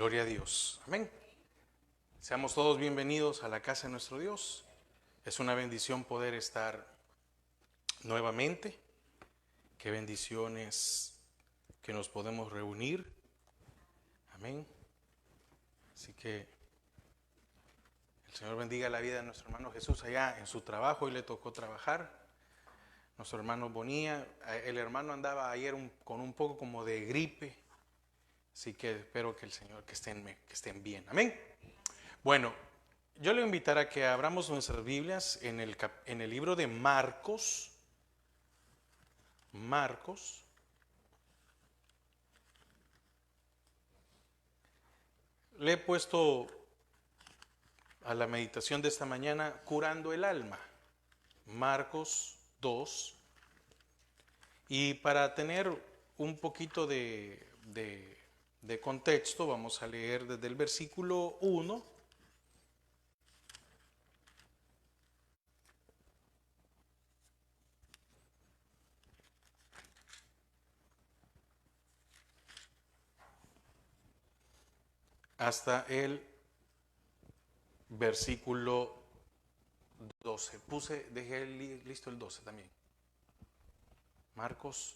Gloria a Dios. Amén. Seamos todos bienvenidos a la casa de nuestro Dios. Es una bendición poder estar nuevamente. Qué bendiciones que nos podemos reunir. Amén. Así que el Señor bendiga la vida de nuestro hermano Jesús allá en su trabajo. Hoy le tocó trabajar. Nuestro hermano Bonía, el hermano andaba ayer con un poco como de gripe. Así que espero que el Señor, que estén bien. Amén. Bueno, yo le invitaré a que abramos nuestras Biblias en el libro de Marcos. Marcos. Le he puesto a la meditación de esta mañana curando el alma. Marcos 2. Y para tener un poquito de contexto, vamos a leer desde el versículo 1 hasta el versículo 12. Dejé listo el 12 también. Marcos,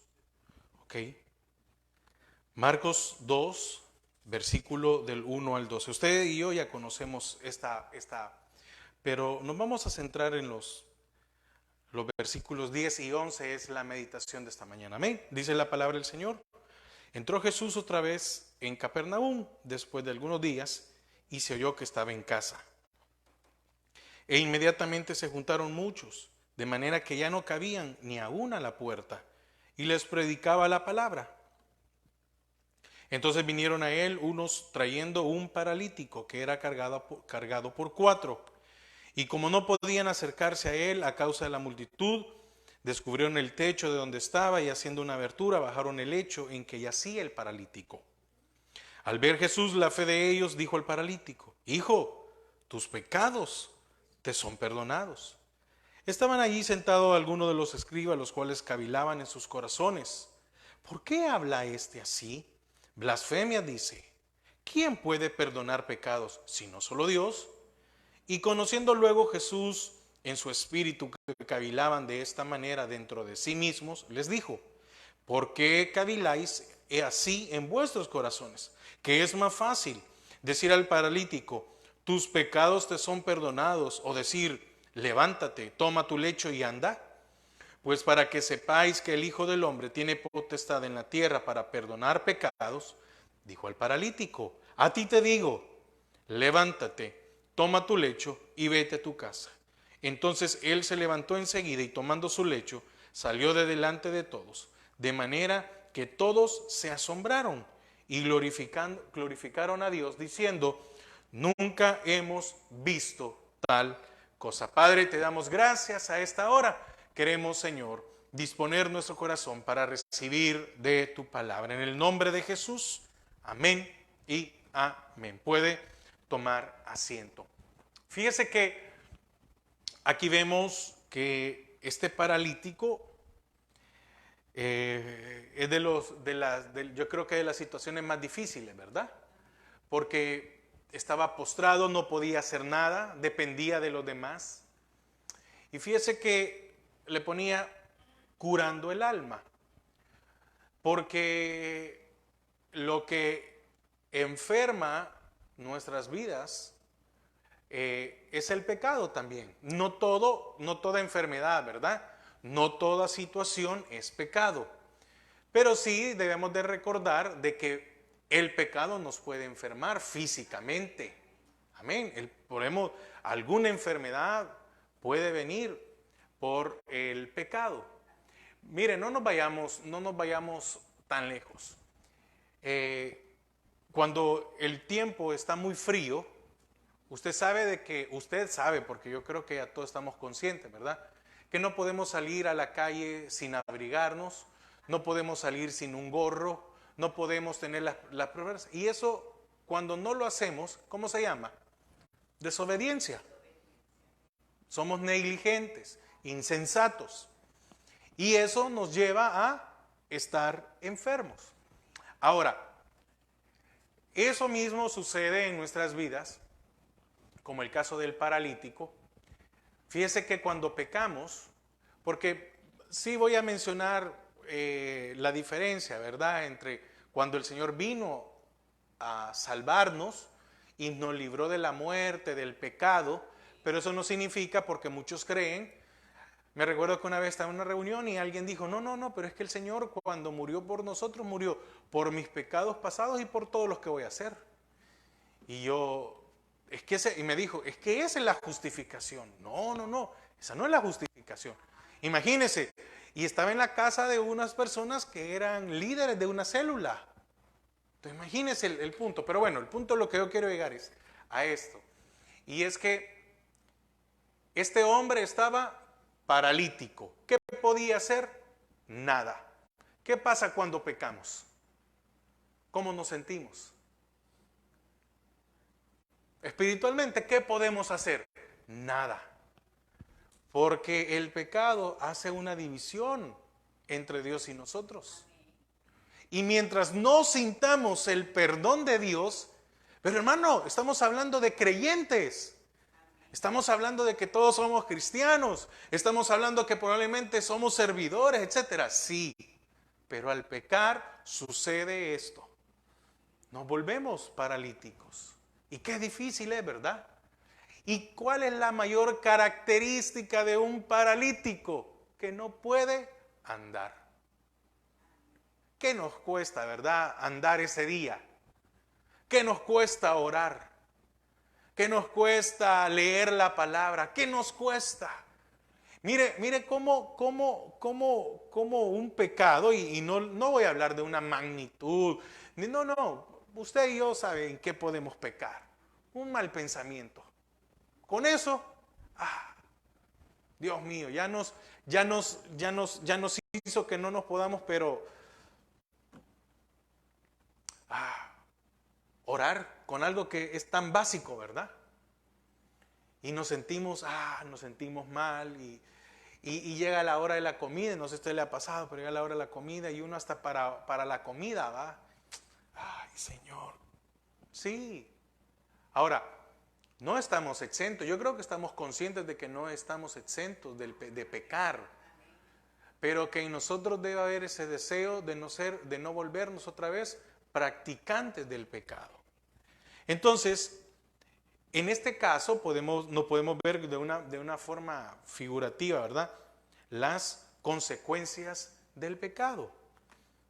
ok. Marcos 2, versículo del 1 al 12. Usted y yo ya conocemos esta, pero nos vamos a centrar en los versículos 10 y 11, es la meditación de esta mañana. Amén. Dice la palabra del Señor. Entró Jesús otra vez en Capernaum después de algunos días y se oyó que estaba en casa. E inmediatamente se juntaron muchos, de manera que ya no cabían ni aún a la puerta, y les predicaba la palabra. Entonces vinieron a él unos trayendo un paralítico que era cargado por 4. Y como no podían acercarse a él a causa de la multitud, descubrieron el techo de donde estaba y haciendo una abertura bajaron el lecho en que yacía el paralítico. Al ver Jesús la fe de ellos, dijo al paralítico: Hijo, tus pecados te son perdonados. Estaban allí sentados algunos de los escribas, los cuales cavilaban en sus corazones: ¿por qué habla este así? Blasfemia dice. ¿Quién puede perdonar pecados sino solo Dios? Y conociendo luego Jesús en su espíritu que cavilaban de esta manera dentro de sí mismos, les dijo: ¿por qué caviláis así en vuestros corazones? ¿Qué es más fácil, decir al paralítico: tus pecados te son perdonados, o decir: levántate, toma tu lecho y anda? Pues para que sepáis que el Hijo del Hombre tiene potestad en la tierra para perdonar pecados, dijo al paralítico: a ti te digo, levántate, toma tu lecho y vete a tu casa. Entonces él se levantó enseguida y tomando su lecho salió de delante de todos, de manera que todos se asombraron y glorificaron a Dios diciendo: nunca hemos visto tal cosa. Padre, te damos gracias a esta hora. Queremos, Señor, disponer nuestro corazón para recibir de tu palabra. En el nombre de Jesús, amén y amén. Puede tomar asiento. Fíjese que aquí vemos que este paralítico es yo creo que de las situaciones más difíciles, ¿verdad? Porque estaba postrado, no podía hacer nada, dependía de los demás. Y fíjese que le ponía curando el alma, porque lo que enferma nuestras vidas es el pecado también. No toda enfermedad, ¿verdad? No toda situación es pecado. Pero sí debemos de recordar de que el pecado nos puede enfermar físicamente. Amén. Alguna enfermedad puede venir por el pecado. Mire, no nos vayamos tan lejos. Cuando el tiempo está muy frío, usted sabe, porque yo creo que ya todos estamos conscientes, ¿verdad? Que no podemos salir a la calle sin abrigarnos, no podemos salir sin un gorro, no podemos tener las pruebas. Y eso, cuando no lo hacemos, ¿cómo se llama? Desobediencia. Somos negligentes, insensatos. Y eso nos lleva a estar enfermos. Ahora, Eso mismo sucede en nuestras vidas, como el caso del paralítico. Fíjese que cuando pecamos, porque sí voy a mencionar la diferencia, ¿verdad?, entre cuando el Señor vino a salvarnos y nos libró de la muerte, del pecado, pero eso no significa, porque muchos creen. Me recuerdo que una vez estaba en una reunión y alguien dijo, no, pero es que el Señor cuando murió por nosotros, murió por mis pecados pasados y por todos los que voy a hacer. Y yo, y me dijo, es que esa es la justificación. No, esa no es la justificación. Imagínese, y estaba en la casa de unas personas que eran líderes de una célula. Entonces imagínese el punto. Pero bueno, el punto, lo que yo quiero llegar es a esto. Y es que este hombre estaba paralítico. ¿Qué podía hacer? Nada. ¿Qué pasa cuando pecamos? ¿Cómo nos sentimos? Espiritualmente, ¿qué podemos hacer? Nada. Porque el pecado hace una división entre Dios y nosotros. Y mientras no sintamos el perdón de Dios, pero hermano, estamos hablando de creyentes. Estamos hablando de que todos somos cristianos. Estamos hablando que probablemente somos servidores, etcétera. Sí, pero al pecar sucede esto. Nos volvemos paralíticos. Y qué difícil es, ¿verdad? ¿Y cuál es la mayor característica de un paralítico? Que no puede andar. ¿Qué nos cuesta, verdad, andar ese día? ¿Qué nos cuesta orar? ¿Qué nos cuesta leer la palabra? ¿Qué nos cuesta? Mire cómo un pecado, y no voy a hablar de una magnitud, no, usted y yo saben en qué podemos pecar. Un mal pensamiento. Con eso, Dios mío, ya nos hizo que no nos podamos, pero orar con algo que es tan básico, ¿verdad? Y nos sentimos mal y llega la hora de la comida, no sé si a usted le ha pasado, pero llega la hora de la comida y uno hasta para la comida va. Ay, Señor. Sí. Ahora, no estamos exentos. Yo creo que estamos conscientes de que no estamos exentos de pecar, pero que en nosotros debe haber ese deseo de no volvernos otra vez practicantes del pecado. Entonces, en este caso no podemos ver de una forma figurativa, ¿verdad?, las consecuencias del pecado.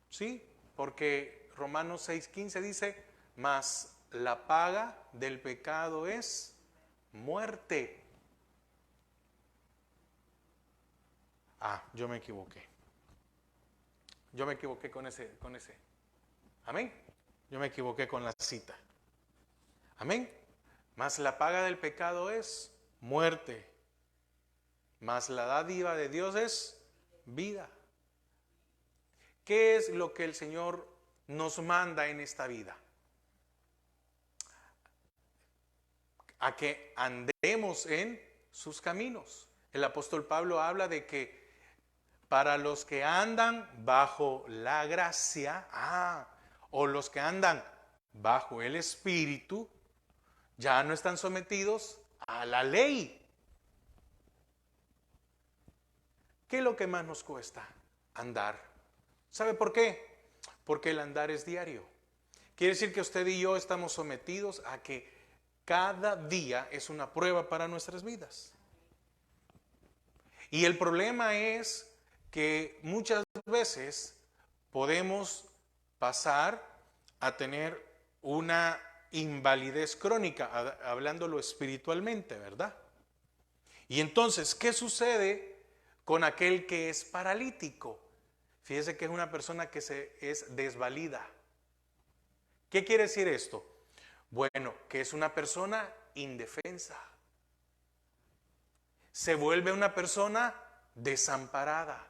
¿Sí? Porque Romanos 6:15 dice, mas la paga del pecado es muerte. Yo me equivoqué. Yo me equivoqué con ese. Amén. Yo me equivoqué con la cita. Amén. Mas la paga del pecado es muerte. Mas la dádiva de Dios es vida. ¿Qué es lo que el Señor nos manda en esta vida? A que andemos en sus caminos. El apóstol Pablo habla de que para los que andan bajo la gracia, o los que andan bajo el Espíritu, ya no están sometidos a la ley. ¿Qué es lo que más nos cuesta? Andar. ¿Sabe por qué? Porque el andar es diario. Quiere decir que usted y yo estamos sometidos a que cada día es una prueba para nuestras vidas. Y el problema es que muchas veces podemos pasar a tener una invalidez crónica, hablándolo espiritualmente, ¿verdad? Y entonces, ¿qué sucede con aquel que es paralítico? Fíjese que es una persona que es desvalida. ¿Qué quiere decir esto? Bueno, que es una persona indefensa. Se vuelve una persona desamparada.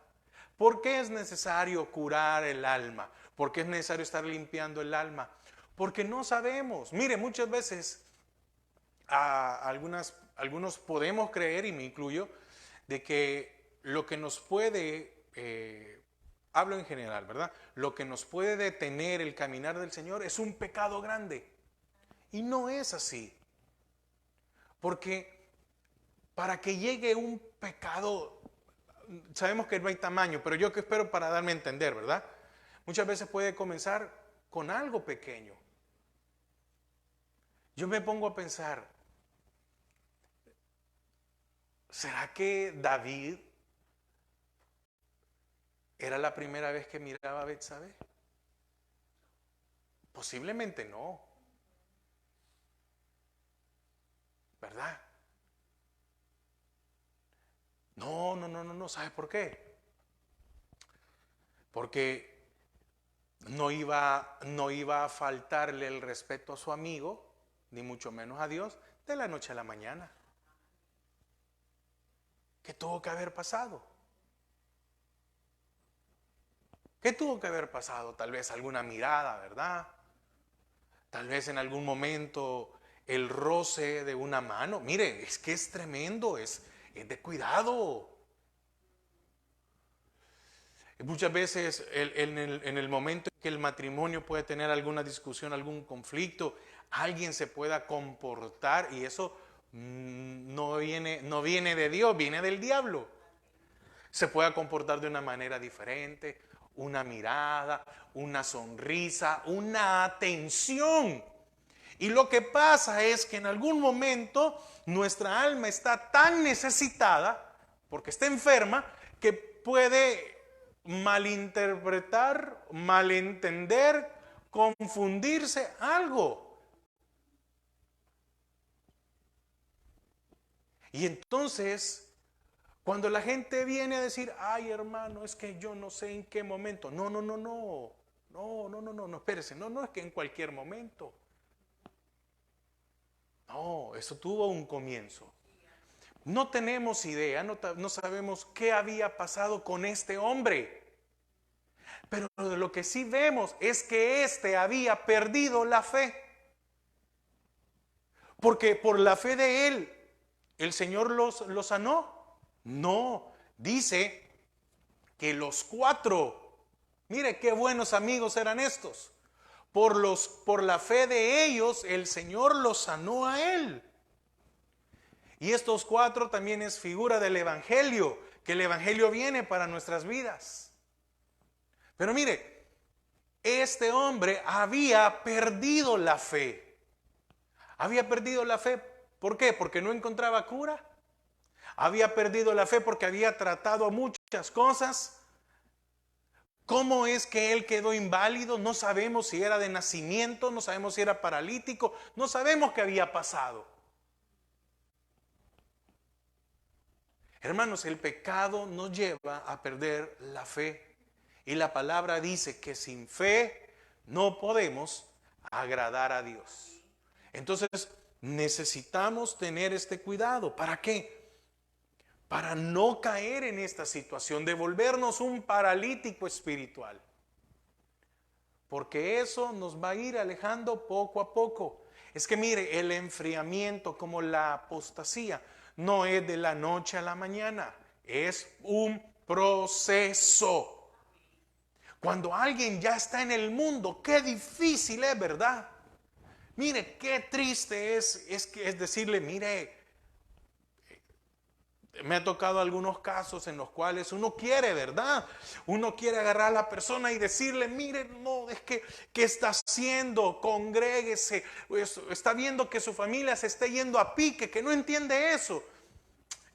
¿Por qué es necesario curar el alma? ¿Por qué es necesario estar limpiando el alma? Porque no sabemos. Mire, muchas veces algunos podemos creer, y me incluyo, de que lo que nos puede, hablo en general, ¿verdad? Lo que nos puede detener el caminar del Señor es un pecado grande. Y no es así. Porque para que llegue un pecado, sabemos que no hay tamaño, pero yo que espero para darme a entender, ¿verdad? Muchas veces puede comenzar con algo pequeño. Yo me pongo a pensar, ¿será que David era la primera vez que miraba a Betsabé? Posiblemente no, ¿verdad? No, ¿sabes por qué? Porque no iba a faltarle el respeto a su amigo, ni mucho menos a Dios, de la noche a la mañana. ¿Qué tuvo que haber pasado? ¿Qué tuvo que haber pasado? Tal vez alguna mirada, ¿verdad? Tal vez en algún momento el roce de una mano. Mire, es que es tremendo, es de cuidado. Muchas veces en el momento en que el matrimonio puede tener alguna discusión, algún conflicto, alguien se pueda comportar y eso no viene de Dios, viene del diablo. Se pueda comportar de una manera diferente, una mirada, una sonrisa, una atención. Y lo que pasa es que en algún momento nuestra alma está tan necesitada, porque está enferma, que puede malinterpretar, malentender, confundirse algo. Y entonces, cuando la gente viene a decir, ay hermano, es que yo no sé en qué momento. No, espérese, no es que en cualquier momento. No, eso tuvo un comienzo. No tenemos idea, no sabemos qué había pasado con este hombre. Pero lo que sí vemos es que éste había perdido la fe. Porque por la fe de él, ¿el Señor lo sanó? No, dice que los 4, mire qué buenos amigos eran estos. Por la fe de ellos, el Señor los sanó a él. Y estos 4 también es figura del Evangelio, que el Evangelio viene para nuestras vidas. Pero mire, este hombre había perdido la fe. Había perdido la fe, ¿por qué? Porque no encontraba cura. Había perdido la fe porque había tratado muchas cosas. ¿Cómo es que él quedó inválido? No sabemos si era de nacimiento, no sabemos si era paralítico, no sabemos qué había pasado. Hermanos, el pecado nos lleva a perder la fe. Y la palabra dice que sin fe no podemos agradar a Dios. Entonces, necesitamos tener este cuidado. ¿Para qué? Para no caer en esta situación de volvernos un paralítico espiritual. Porque eso nos va a ir alejando poco a poco. Es que mire, el enfriamiento como la apostasía no es de la noche a la mañana, es un proceso. Cuando alguien ya está en el mundo, qué difícil es, ¿verdad? Mire, qué triste es decirle, mire, me ha tocado algunos casos en los cuales uno quiere, ¿verdad? Uno quiere agarrar a la persona y decirle, mire, no, es que, ¿qué está haciendo? Congréguese. Está viendo que su familia se está yendo a pique, que no entiende eso.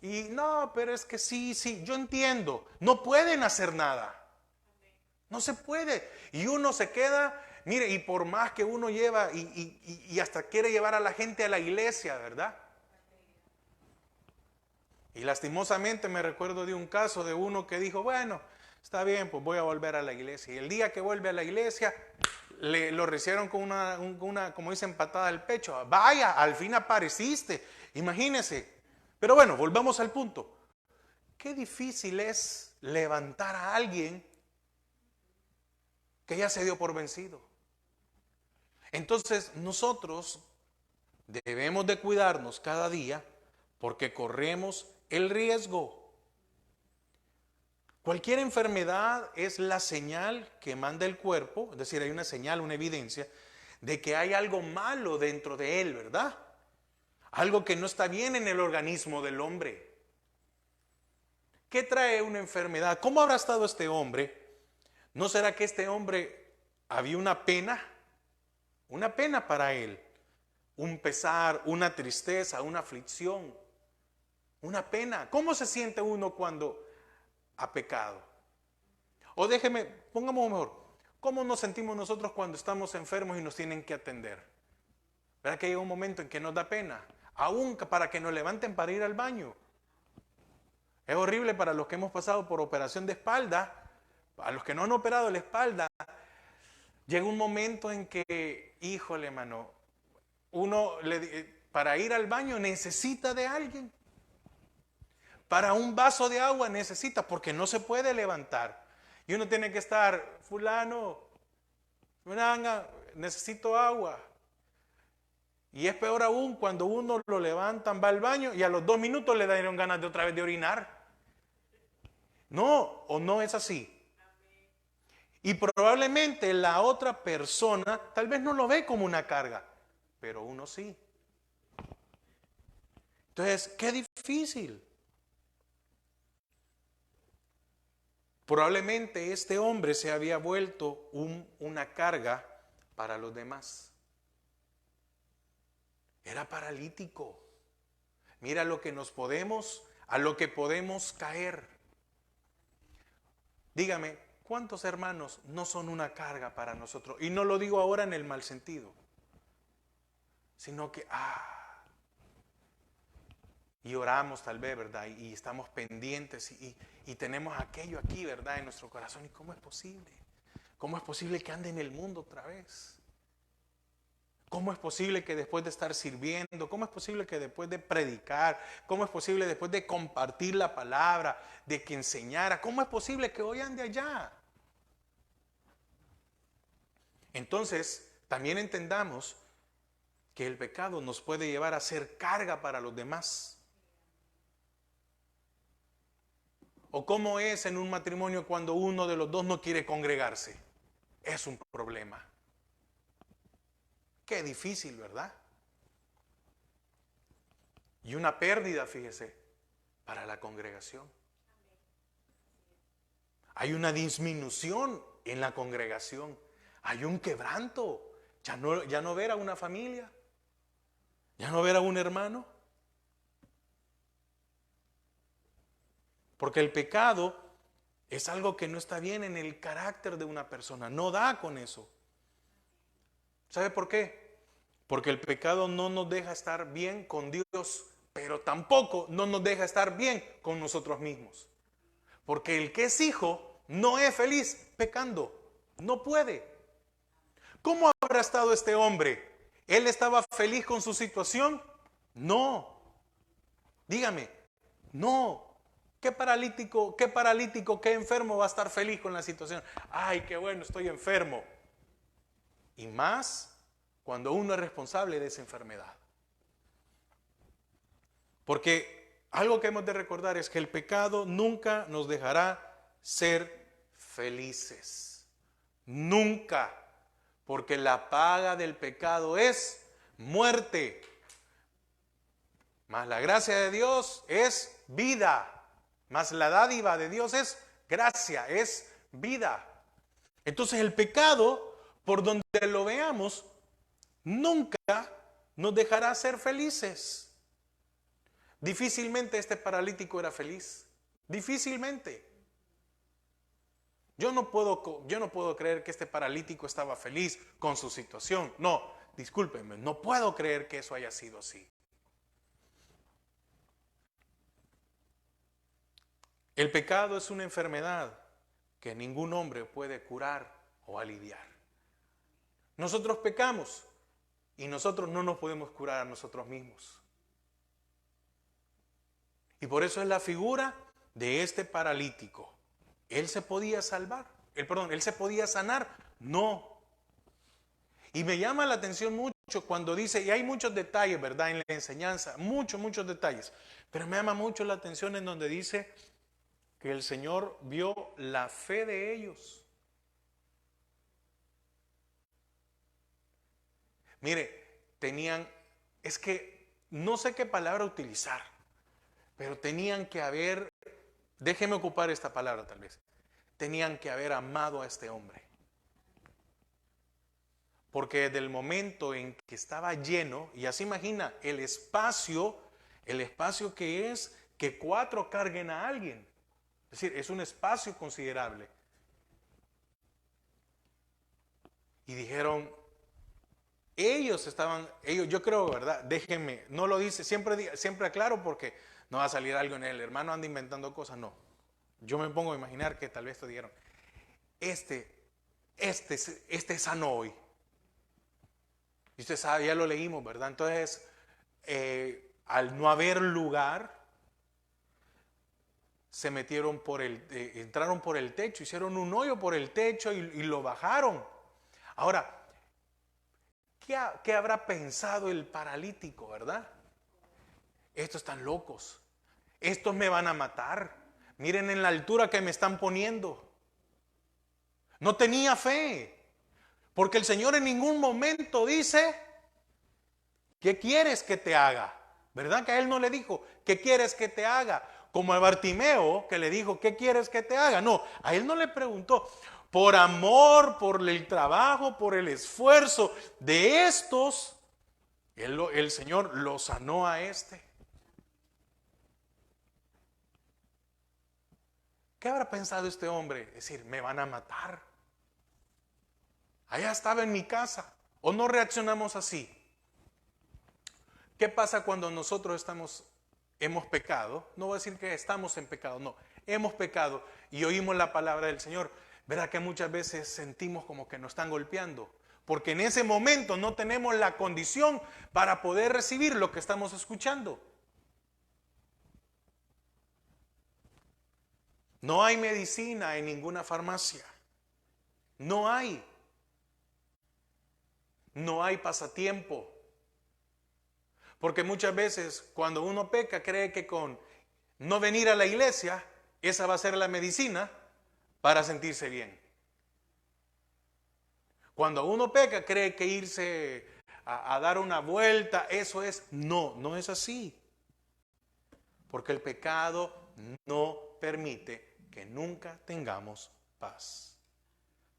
Y no, pero es que sí, yo entiendo. No pueden hacer nada. No se puede. Y uno se queda, mire, y por más que uno lleva y hasta quiere llevar a la gente a la iglesia, ¿verdad? Y lastimosamente me recuerdo de un caso de uno que dijo, bueno, está bien, pues voy a volver a la iglesia. Y el día que vuelve a la iglesia, lo recibieron con una, como dicen, patada al pecho. Vaya, al fin apareciste. Imagínese. Pero bueno, volvamos al punto. Qué difícil es levantar a alguien que ya se dio por vencido. Entonces nosotros debemos de cuidarnos cada día porque corremos el riesgo. Cualquier enfermedad es la señal que manda el cuerpo, es decir, hay una señal, una evidencia de que hay algo malo dentro de él, ¿verdad? Algo que no está bien en el organismo del hombre. ¿Qué trae una enfermedad? ¿Cómo habrá estado este hombre? ¿No será que este hombre había una pena? Una pena para él. Un pesar, una tristeza, una aflicción. Una pena. ¿Cómo se siente uno cuando ha pecado? O déjeme, pongamos mejor. ¿Cómo nos sentimos nosotros cuando estamos enfermos y nos tienen que atender? ¿Verdad que llega un momento en que nos da pena? Aún para que nos levanten para ir al baño. Es horrible para los que hemos pasado por operación de espalda. A los que no han operado la espalda, llega un momento en que, híjole, hermano, uno para ir al baño necesita de alguien. Para un vaso de agua necesita, porque no se puede levantar. Y uno tiene que estar, fulano, fulana, necesito agua. Y es peor aún cuando uno lo levantan, va al baño y a los 2 minutos le dieron ganas de otra vez de orinar. No, o no es así. Y probablemente la otra persona tal vez no lo ve como una carga, pero uno sí. Entonces, qué difícil. Probablemente este hombre se había vuelto una carga para los demás. Era paralítico. Mira a lo que podemos caer. Dígame, ¿cuántos hermanos no son una carga para nosotros? Y no lo digo ahora en el mal sentido, sino que, y oramos tal vez, ¿verdad? Y estamos pendientes y tenemos aquello aquí, ¿verdad? En nuestro corazón. ¿Y cómo es posible? ¿Cómo es posible que ande en el mundo otra vez? ¿Cómo es posible que después de estar sirviendo, cómo es posible que después de predicar, cómo es posible después de compartir la palabra, de que enseñara, cómo es posible que hoy ande allá? Entonces, también entendamos que el pecado nos puede llevar a ser carga para los demás. ¿O cómo es en un matrimonio cuando uno de los dos no quiere congregarse? Es un problema. Qué difícil, ¿verdad? Y una pérdida, fíjese, para la congregación. Hay una disminución en la congregación. Hay un quebranto. Ya no ver a una familia. Ya no ver a un hermano. Porque el pecado es algo que no está bien en el carácter de una persona. No da con eso. ¿Sabe por qué? Porque el pecado no nos deja estar bien con Dios, pero tampoco no nos deja estar bien con nosotros mismos. Porque el que es hijo no es feliz pecando. No puede. ¿Cómo habrá estado este hombre? ¿Él estaba feliz con su situación? No. Dígame, no. ¿Qué paralítico, qué enfermo va a estar feliz con la situación? Ay, qué bueno, estoy enfermo. Y más cuando uno es responsable de esa enfermedad. Porque algo que hemos de recordar es que el pecado nunca nos dejará ser felices. Nunca. Porque la paga del pecado es muerte. Mas la gracia de Dios es vida. Mas la dádiva de Dios es gracia, es vida. Entonces el pecado, por donde lo veamos, nunca nos dejará ser felices. Difícilmente este paralítico era feliz. Difícilmente. Yo no puedo creer que este paralítico estaba feliz con su situación. No, discúlpenme, no puedo creer que eso haya sido así. El pecado es una enfermedad que ningún hombre puede curar o aliviar. Nosotros pecamos y nosotros no nos podemos curar a nosotros mismos. Y por eso es la figura de este paralítico. ¿Él se podía salvar? ¿Él se podía sanar? No. Y me llama la atención mucho cuando dice, y hay muchos detalles, ¿verdad? En la enseñanza, muchos detalles. Pero me llama mucho la atención en donde dice que el Señor vio la fe de ellos. Mire, tenían, es que no sé qué palabra utilizar, pero tenían que haber, déjeme ocupar esta palabra tal vez, tenían que haber amado a este hombre. Porque desde el momento en que estaba lleno, y así imagina el espacio que es que 4 carguen a alguien. Es decir, es un espacio considerable. Y dijeron, yo creo, ¿verdad? Déjenme, no lo dice, siempre aclaro porque no va a salir algo en el hermano anda inventando cosas, no. Yo me pongo a imaginar que tal vez te dijeron, este sano hoy. Y usted sabe, ya lo leímos, ¿verdad? Entonces, al no haber lugar, se metieron entraron por el techo, hicieron un hoyo por el techo y lo bajaron. Ahora, ¿qué habrá pensado el paralítico, verdad? Estos están locos. Estos me van a matar. Miren en la altura que me están poniendo. No tenía fe. Porque el Señor en ningún momento dice, ¿qué quieres que te haga? ¿Verdad que a él no le dijo, ¿qué quieres que te haga? Como a Bartimeo que le dijo, ¿qué quieres que te haga? No, a él no le preguntó. Por amor, por el trabajo, por el esfuerzo de estos, el Señor lo sanó a este. ¿Qué habrá pensado este hombre? Es decir, me van a matar. Allá estaba en mi casa. ¿O no reaccionamos así? ¿Qué pasa cuando nosotros hemos pecado? No voy a decir que estamos en pecado, no. Hemos pecado y oímos la palabra del Señor. ¿Verdad que muchas veces sentimos como que nos están golpeando? Porque en ese momento no tenemos la condición para poder recibir lo que estamos escuchando. No hay medicina en ninguna farmacia. No hay. No hay pasatiempo. Porque muchas veces cuando uno peca cree que con no venir a la iglesia, esa va a ser la medicina para sentirse bien. Cuando uno peca cree que irse a dar una vuelta, eso es. No es así. Porque el pecado no permite que nunca tengamos paz.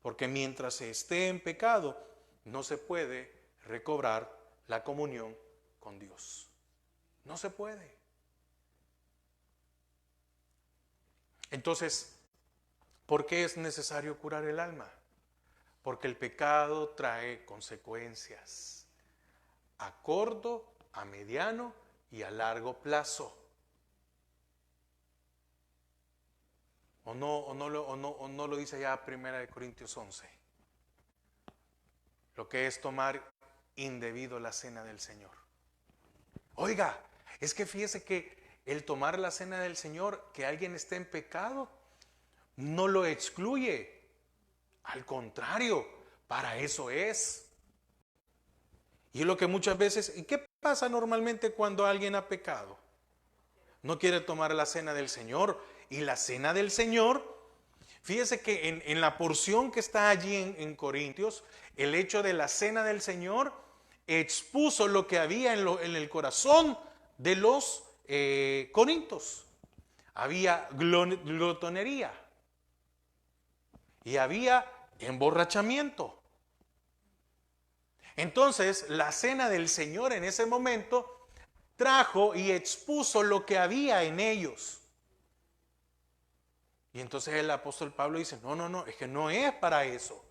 Porque mientras se esté en pecado, no se puede recobrar la comunión con Dios. No se puede. Entonces, ¿por qué es necesario curar el alma? Porque el pecado trae consecuencias a corto, a mediano y a largo plazo. ¿O no lo dice ya 1 Corintios 11? Lo que es tomar indebido la cena del Señor. Oiga, es que fíjese que el tomar la cena del Señor, que alguien esté en pecado, no lo excluye. Al contrario, para eso es. Y es lo que muchas veces, ¿y qué pasa normalmente cuando alguien ha pecado? No quiere tomar la cena del Señor. Y la cena del Señor, fíjese que en la porción que está allí en Corintios, el hecho de la cena del Señor expuso lo que había en el corazón de los corintios. Había glotonería y había emborrachamiento. Entonces, la cena del Señor en ese momento trajo y expuso lo que había en ellos. Y entonces el apóstol Pablo dice, no, es que no es para eso.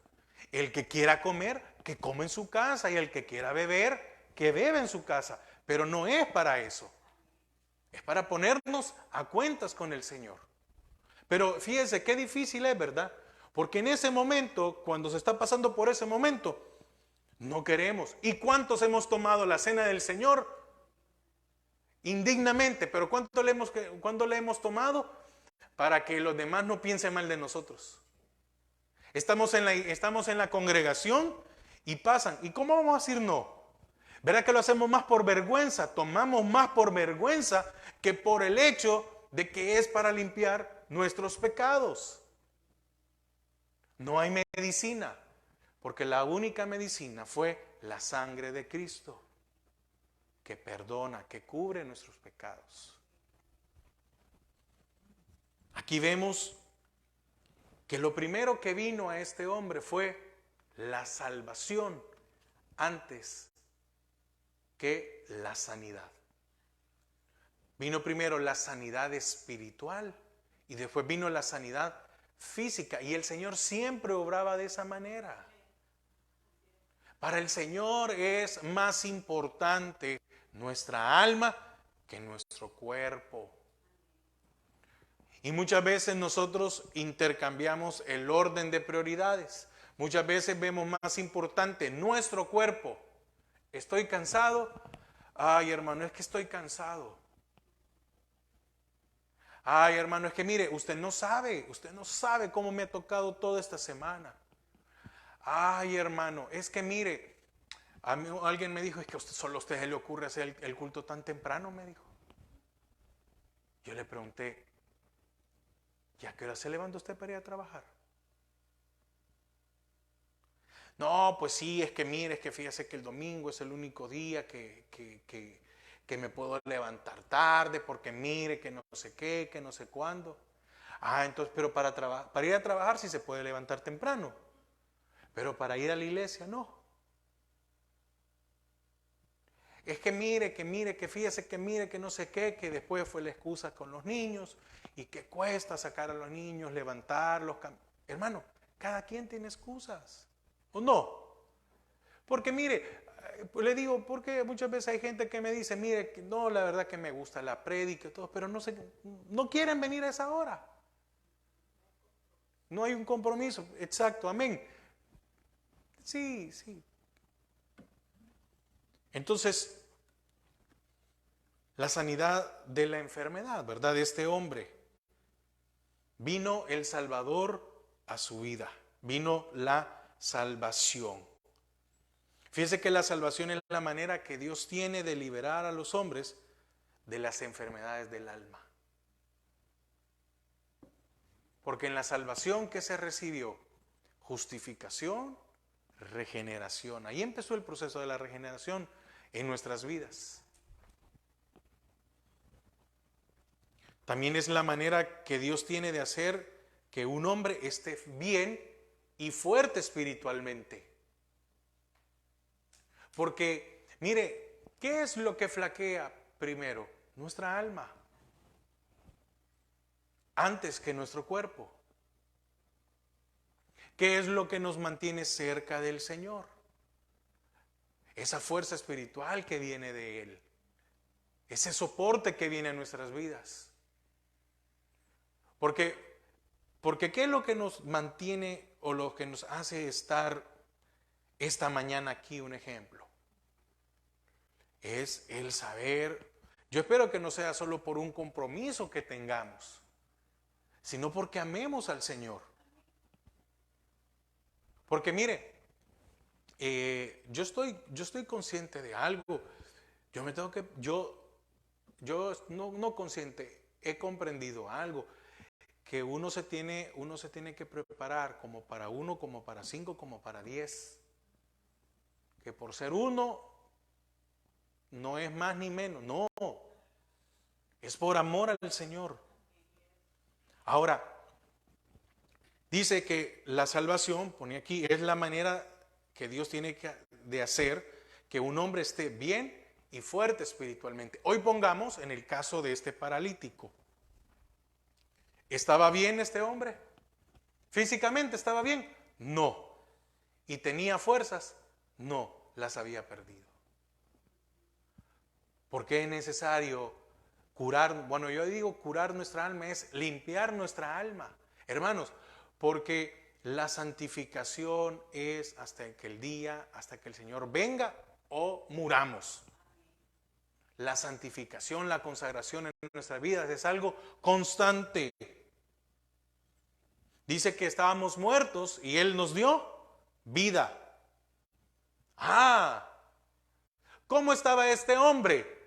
El que quiera comer, que come en su casa, y el que quiera beber, que bebe en su casa. Pero no es para eso. Es para ponernos a cuentas con el Señor. Pero fíjense qué difícil es, ¿verdad? Porque en ese momento, cuando se está pasando por ese momento, no queremos. ¿Y cuántos hemos tomado la cena del Señor? Indignamente, pero ¿cuánto le hemos tomado? Para que los demás no piensen mal de nosotros. Estamos en la congregación y pasan. ¿Y cómo vamos a decir no? ¿Verdad que lo hacemos más por vergüenza? Tomamos más por vergüenza que por el hecho de que es para limpiar nuestros pecados. No hay medicina, porque la única medicina fue la sangre de Cristo, que perdona, que cubre nuestros pecados. Aquí vemos que lo primero que vino a este hombre fue la salvación antes que la sanidad. Vino primero la sanidad espiritual y después vino la sanidad física. Y el Señor siempre obraba de esa manera. Para el Señor es más importante nuestra alma que nuestro cuerpo. Y muchas veces nosotros intercambiamos el orden de prioridades. Muchas veces vemos más importante nuestro cuerpo. ¿Estoy cansado? Ay, hermano, es que estoy cansado. Ay, hermano, es que mire, usted no sabe cómo me ha tocado toda esta semana. Ay, hermano, es que mire, a mí alguien me dijo, es que solo a usted se le ocurre hacer el culto tan temprano, me dijo. Yo le pregunté, ¿y a qué hora se levanta usted para ir a trabajar? No, pues sí, es que mire, es que fíjese que el domingo es el único día que me puedo levantar tarde, porque mire que no sé qué, que no sé cuándo. Ah, entonces, pero para ir a trabajar sí se puede levantar temprano, pero para ir a la iglesia no. Es que mire, que fíjese que mire, que no sé qué, que después fue la excusa con los niños y que cuesta sacar a los niños, levantarlos. Hermano, cada quien tiene excusas, ¿o no? Porque mire, le digo, porque muchas veces hay gente que me dice, mire, que no, la verdad que me gusta la prédica y todo, pero no quieren venir a esa hora. No hay un compromiso, exacto, amén. Sí, sí. Entonces, la sanidad de la enfermedad, ¿verdad? De este hombre. Vino el Salvador a su vida. Vino la salvación. Fíjese que la salvación es la manera que Dios tiene de liberar a los hombres de las enfermedades del alma. Porque en la salvación que se recibió, justificación, regeneración. Ahí empezó el proceso de la regeneración en nuestras vidas. También es la manera que Dios tiene de hacer que un hombre esté bien y fuerte espiritualmente. Porque, mire, ¿qué es lo que flaquea primero? Nuestra alma. Antes que nuestro cuerpo. ¿Qué es lo que nos mantiene cerca del Señor? Esa fuerza espiritual que viene de Él. Ese soporte que viene a nuestras vidas. Porque ¿qué es lo que nos mantiene o lo que nos hace estar esta mañana aquí? Un ejemplo. Es el saber. Yo espero que no sea solo por un compromiso que tengamos, sino porque amemos al Señor. Porque mire, yo estoy consciente de algo. Yo no consciente, he comprendido algo. Que uno se tiene que preparar como para 1, como para 5, como para 10. Que por ser uno no es más ni menos, no. Es por amor al Señor. Ahora, dice que la salvación, pone aquí, es la manera que Dios tiene de hacer que un hombre esté bien y fuerte espiritualmente. Hoy pongamos en el caso de este paralítico. ¿Estaba bien este hombre? ¿Físicamente estaba bien? No. ¿Y tenía fuerzas? No, las había perdido. ¿Por qué es necesario curar? Bueno, yo digo curar nuestra alma es limpiar nuestra alma. Hermanos, porque la santificación es hasta que el Señor venga o muramos. La santificación, la consagración en nuestras vidas es algo constante. Dice que estábamos muertos y Él nos dio vida. ¿Cómo estaba este hombre?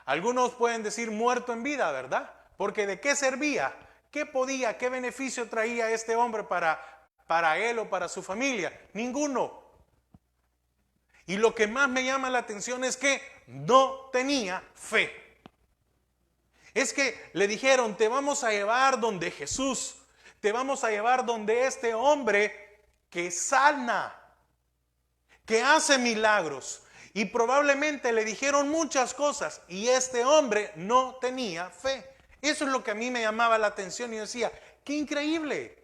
Algunos pueden decir muerto en vida, ¿verdad? Porque ¿de qué servía? ¿Qué beneficio traía este hombre para él o para su familia? Ninguno. Y lo que más me llama la atención es que no tenía fe. Es que le dijeron, te vamos a llevar donde Jesús, te vamos a llevar donde este hombre que sana, que hace milagros. Y probablemente le dijeron muchas cosas y este hombre no tenía fe. Eso es lo que a mí me llamaba la atención y yo decía, qué increíble.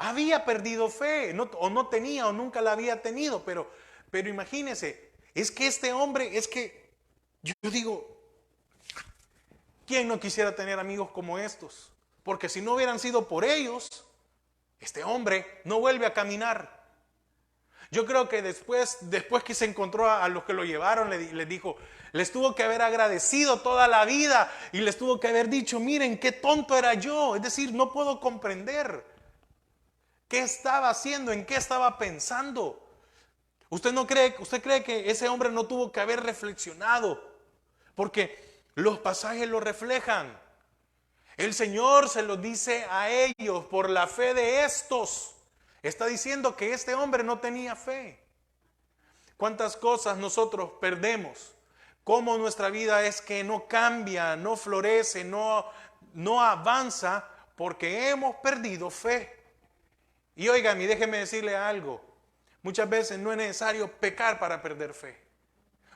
Había perdido fe, o no tenía, o nunca la había tenido, pero imagínense, es que este hombre, es que yo digo, ¿quién no quisiera tener amigos como estos? Porque si no hubieran sido por ellos, este hombre no vuelve a caminar. Yo creo que después que se encontró a los que lo llevaron, les dijo, les tuvo que haber agradecido toda la vida y les tuvo que haber dicho, miren qué tonto era yo, es decir, no puedo comprender qué estaba haciendo, en qué estaba pensando. ¿Usted cree que ese hombre no tuvo que haber reflexionado? Porque los pasajes lo reflejan. El Señor se lo dice a ellos por la fe de estos. Está diciendo que este hombre no tenía fe. ¿Cuántas cosas nosotros perdemos? ¿Cómo nuestra vida es que no cambia, no florece, no avanza porque hemos perdido fe? Y óigame, déjeme decirle algo. Muchas veces no es necesario pecar para perder fe.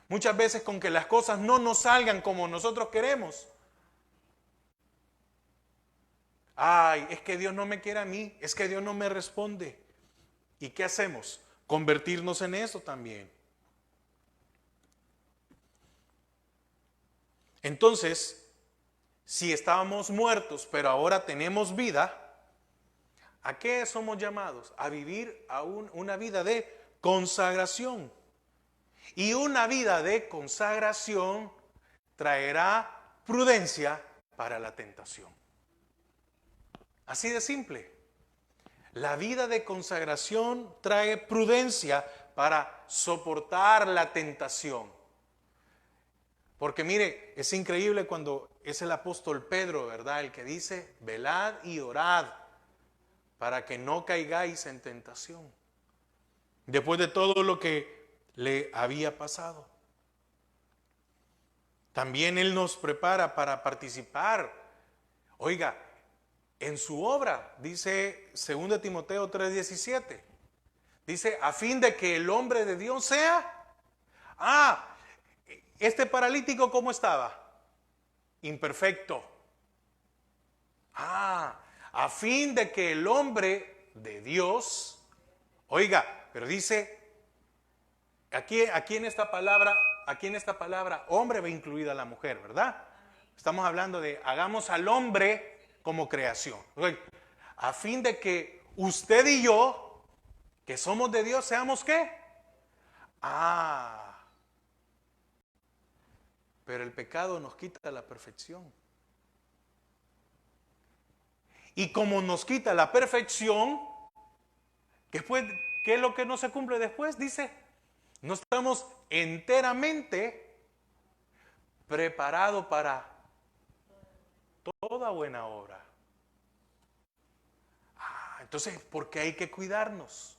Muchas veces con que las cosas no nos salgan como nosotros queremos. Ay, es que Dios no me quiere a mí, es que Dios no me responde. ¿Y qué hacemos? Convertirnos en eso también. Entonces, si estábamos muertos, pero ahora tenemos vida, ¿a qué somos llamados? A vivir una vida de consagración. Y una vida de consagración traerá prudencia para la tentación. Así de simple. La vida de consagración trae prudencia para soportar la tentación. Porque mire, es increíble cuando es el apóstol Pedro, ¿verdad? El que dice, velad y orad para que no caigáis en tentación. Después de todo lo que le había pasado. También Él nos prepara para participar. Oiga, en su obra, dice 2 Timoteo 3:17, dice, a fin de que el hombre de Dios sea. Este paralítico, ¿cómo estaba? Imperfecto. A fin de que el hombre de Dios, oiga, pero dice, aquí en esta palabra, hombre va incluida la mujer, ¿verdad? Estamos hablando de, hagamos al hombre como creación. A fin de que usted y yo, que somos de Dios, seamos ¿qué? Pero el pecado nos quita la perfección. Y como nos quita la perfección, ¿qué es lo que no se cumple después? Dice, no estamos enteramente preparados para toda buena obra. Entonces, ¿por qué hay que cuidarnos?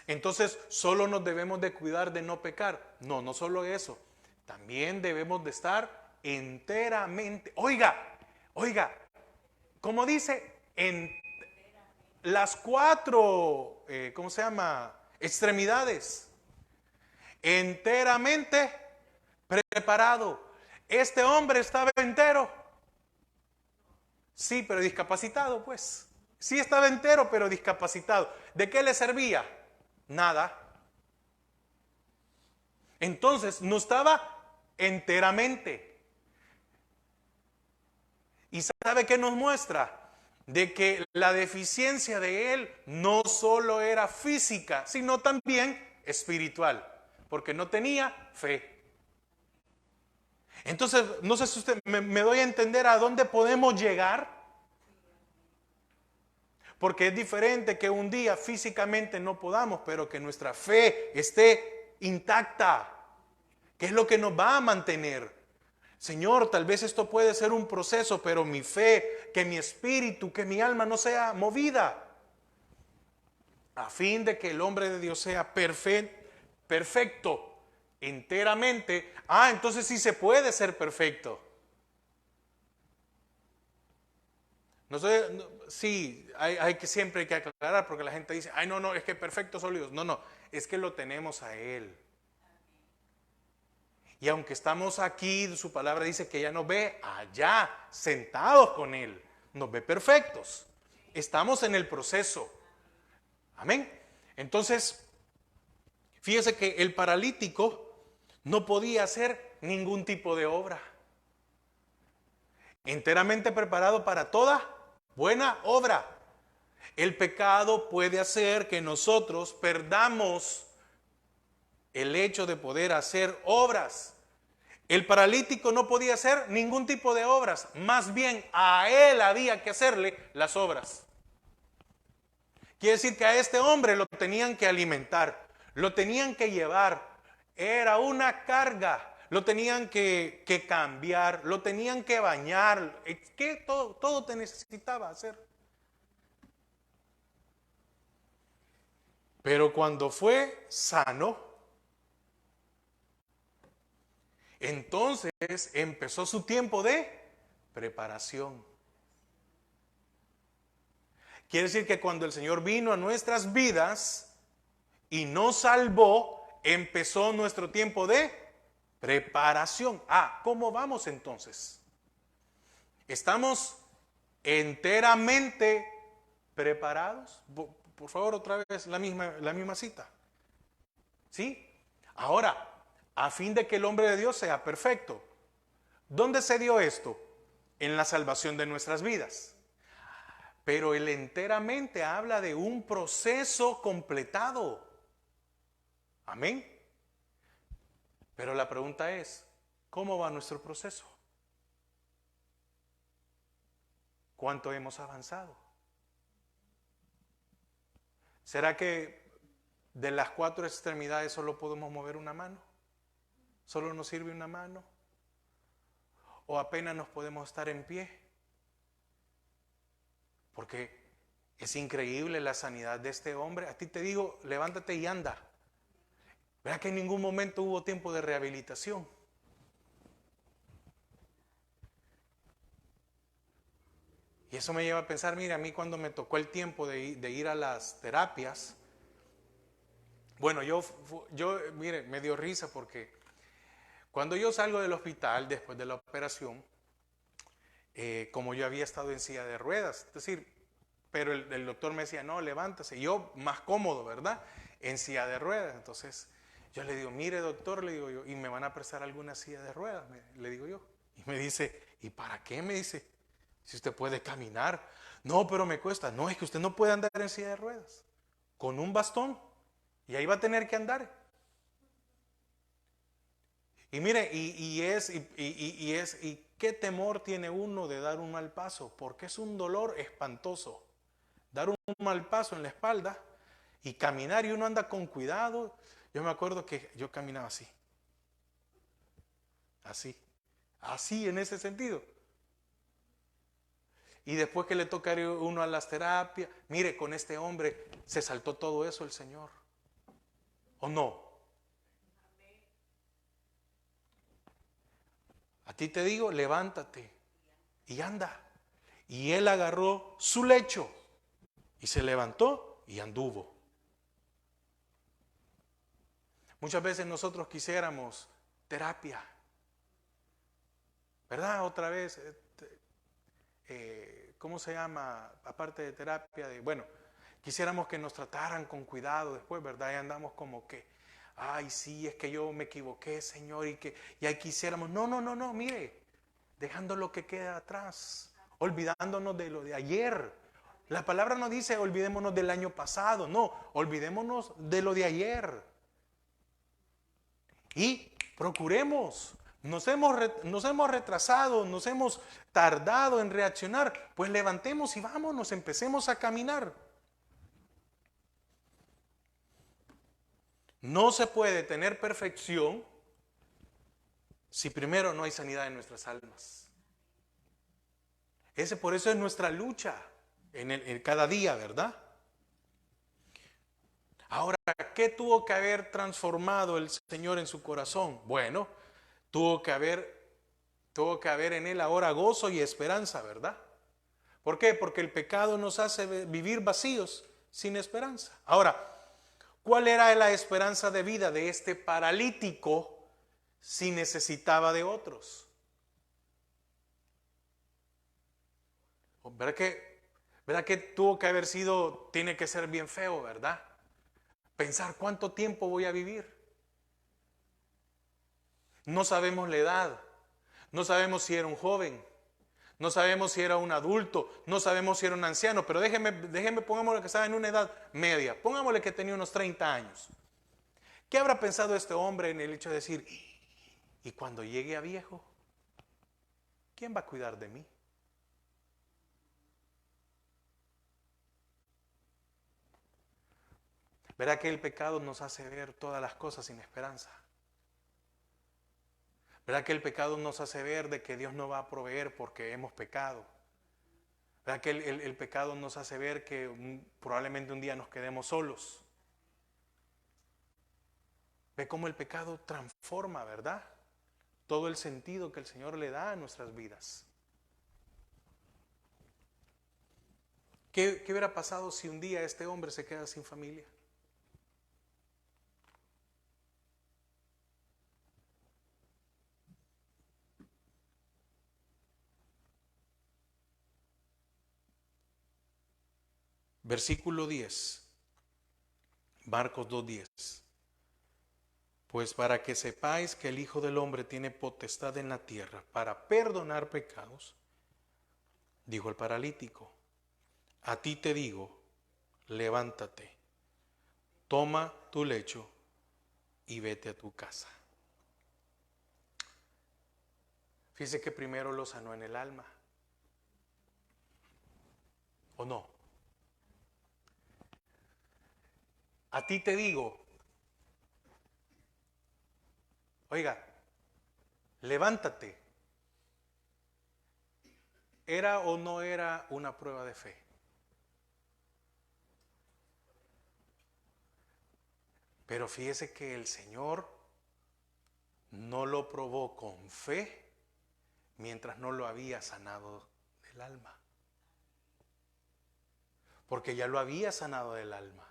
Entonces, ¿solo nos debemos de cuidar de no pecar? No, no solo eso. También debemos de estar enteramente. Oiga, como dice, en las 4, ¿cómo se llama? Extremidades. Enteramente preparado. Este hombre estaba entero. Sí, pero discapacitado, pues. Sí estaba entero, pero discapacitado. ¿De qué le servía? Nada. Entonces, no estaba enteramente. ¿Y sabe qué nos muestra? De que la deficiencia de él no solo era física, sino también espiritual, porque no tenía fe. Entonces, no sé si usted me doy a entender a dónde podemos llegar. Porque es diferente que un día físicamente no podamos, pero que nuestra fe esté intacta. ¿Qué es lo que nos va a mantener? Señor, tal vez esto puede ser un proceso, pero mi fe, que mi espíritu, que mi alma no sea movida. a fin de que el hombre de Dios sea perfecto, enteramente. Entonces sí se puede ser perfecto. No sé, sí, siempre hay que aclarar porque la gente dice, no, es que perfecto solo Dios. No, es que lo tenemos a Él. Y aunque estamos aquí, su palabra dice que ella nos ve allá, sentados con Él. Nos ve perfectos. Estamos en el proceso. Amén. Entonces, fíjese que el paralítico no podía hacer ningún tipo de obra. Enteramente preparado para toda buena obra. El pecado puede hacer que nosotros perdamos el hecho de poder hacer obras. El paralítico no podía hacer ningún tipo de obras, más bien a él había que hacerle las obras. Quiere decir que a este hombre lo tenían que alimentar, lo tenían que llevar, era una carga, lo tenían que cambiar, lo tenían que bañar, que todo te necesitaba hacer. Pero cuando fue sano, entonces empezó su tiempo de preparación. Quiere decir que cuando el Señor vino a nuestras vidas y nos salvó, empezó nuestro tiempo de preparación. ¿Cómo vamos entonces? ¿Estamos enteramente preparados? Por favor, otra vez la misma cita. ¿Sí? Ahora, a fin de que el hombre de Dios sea perfecto. ¿Dónde se dio esto? En la salvación de nuestras vidas. Pero el enteramente habla de un proceso completado. Amén. Pero la pregunta es, ¿cómo va nuestro proceso? ¿Cuánto hemos avanzado? ¿Será que de las 4 extremidades solo podemos mover una mano? ¿Solo nos sirve una mano? ¿O apenas nos podemos estar en pie? Porque es increíble la sanidad de este hombre. A ti te digo, levántate y anda. ¿Verdad que en ningún momento hubo tiempo de rehabilitación? Y eso me lleva a pensar, mira, a mí cuando me tocó el tiempo de ir a las terapias, bueno, mire, me dio risa porque cuando yo salgo del hospital después de la operación, como yo había estado en silla de ruedas, es decir, pero el doctor me decía, no, levántase, y yo más cómodo, ¿verdad? En silla de ruedas. Entonces yo le digo, mire doctor, le digo yo, y me van a prestar alguna silla de ruedas, le digo yo. Y me dice, ¿y para qué? Me dice, si usted puede caminar. No, pero me cuesta. No, es que usted no puede andar en silla de ruedas, con un bastón, y ahí va a tener que andar. Y mire, y qué temor tiene uno de dar un mal paso, porque es un dolor espantoso. Dar un mal paso en la espalda y caminar, y uno anda con cuidado. Yo me acuerdo que yo caminaba así en ese sentido. Y después que le toca ir uno a las terapias, mire, con este hombre se saltó todo eso el Señor. ¿O no? A ti te digo, levántate y anda. Y él agarró su lecho y se levantó y anduvo. Muchas veces nosotros quisiéramos terapia, ¿verdad? Otra vez, ¿cómo se llama? Aparte de terapia, quisiéramos que nos trataran con cuidado después, ¿verdad? Y andamos como que, ay, sí, es que yo me equivoqué, Señor, y ahí quisiéramos. No, mire, dejando lo que queda atrás, olvidándonos de lo de ayer. La palabra no dice olvidémonos del año pasado, no, olvidémonos de lo de ayer. Y procuremos, nos hemos retrasado, nos hemos tardado en reaccionar, pues levantemos y vámonos, empecemos a caminar. No se puede tener perfección si primero no hay sanidad en nuestras almas. Por eso es nuestra lucha en cada día, ¿verdad? Ahora, ¿qué tuvo que haber transformado el Señor en su corazón? Bueno, tuvo que haber en él ahora gozo y esperanza, ¿verdad? ¿Por qué? Porque el pecado nos hace vivir vacíos, sin esperanza. Ahora, ¿cuál era la esperanza de vida de este paralítico si necesitaba de otros? ¿Verdad que tuvo que haber sido, tiene que ser bien feo, ¿verdad? Pensar cuánto tiempo voy a vivir. No sabemos la edad, no sabemos si era un joven, no sabemos si era un adulto, no sabemos si era un anciano, pero déjeme pongámosle que estaba en una edad media, pongámosle que tenía unos 30 años. ¿Qué habrá pensado este hombre en el hecho de decir, y cuando llegue a viejo, ¿quién va a cuidar de mí? ¿Verá que el pecado nos hace ver todas las cosas sin esperanza? ¿Verdad que el pecado nos hace ver de que Dios no va a proveer porque hemos pecado? ¿Verdad que el pecado nos hace ver que probablemente un día nos quedemos solos? Ve cómo el pecado transforma, ¿verdad? Todo el sentido que el Señor le da a nuestras vidas. ¿Qué hubiera pasado si un día este hombre se queda sin familia? Versículo 10, Marcos 2:10. Pues para que sepáis que el Hijo del Hombre tiene potestad en la tierra para perdonar pecados, dijo el paralítico, a ti te digo, levántate, toma tu lecho y vete a tu casa. Fíjese que primero lo sanó en el alma, ¿o no? A ti te digo, oiga, levántate. ¿Era o no era una prueba de fe? Pero fíjese que el Señor no lo probó con fe mientras no lo había sanado del alma. Porque ya lo había sanado del alma.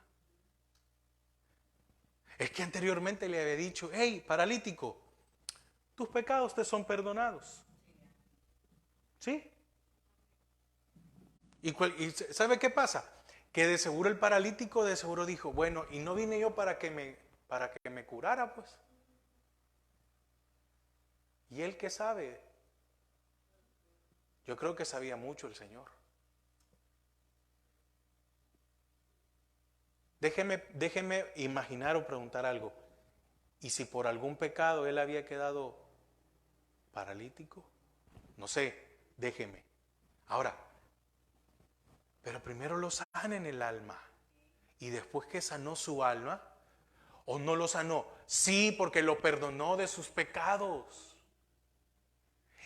Es que anteriormente le había dicho, hey, paralítico, tus pecados te son perdonados. ¿Sí? ¿Y sabe qué pasa? Que de seguro el paralítico de seguro dijo, bueno, y no vine yo para que me curara, pues. ¿Y él qué sabe? Yo creo que sabía mucho el Señor. Déjeme imaginar o preguntar algo. ¿Y si por algún pecado él había quedado paralítico? No sé, déjeme. Ahora, pero primero lo sana en el alma. Y después que sanó su alma, ¿o no lo sanó? Sí, porque lo perdonó de sus pecados.